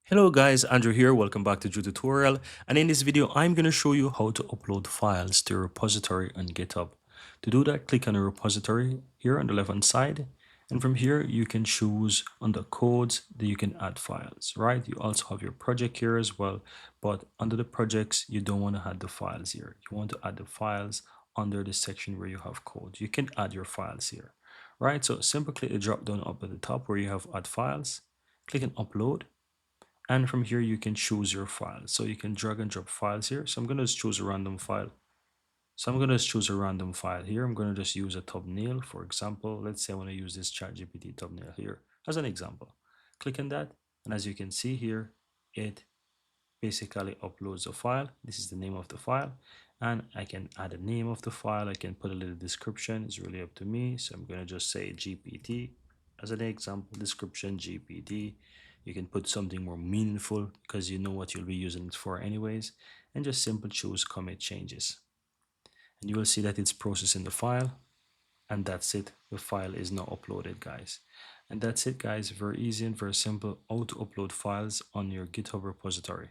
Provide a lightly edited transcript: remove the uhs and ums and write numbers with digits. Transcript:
Hello guys, Andrew here. Welcome back to Drew Tutorial. And in this video, I'm going to show you how to upload files to your repository on GitHub. To do that, click on a repository here on the left hand side. And from here, you can choose under codes that you can add files, right? You also have your project here as well. But under the projects, you don't want to add the files here. You want to add the files under the section where you have code. You can add your files here, right? So simply click the drop down up at the top where you have add files. Click on upload, and from here you can choose your file, so you can drag and drop files here. So I'm going to choose a random file. Here. I'm going to just use a thumbnail. For example, let's say I want to use this ChatGPT thumbnail here as an example. Click on that, and as you can see here, it basically uploads a file. This is the name of the file, and I can add a name of the file. I can put a little description. It's really up to me. So I'm going to just say GPT as an example. Description GPT. You can put something more meaningful because you know what you'll be using it for anyways, and just simply choose commit changes, and you will see that it's processing the file. And that's it. The file is now uploaded, guys. And that's it, guys. Very easy and very simple how to upload files on your GitHub repository.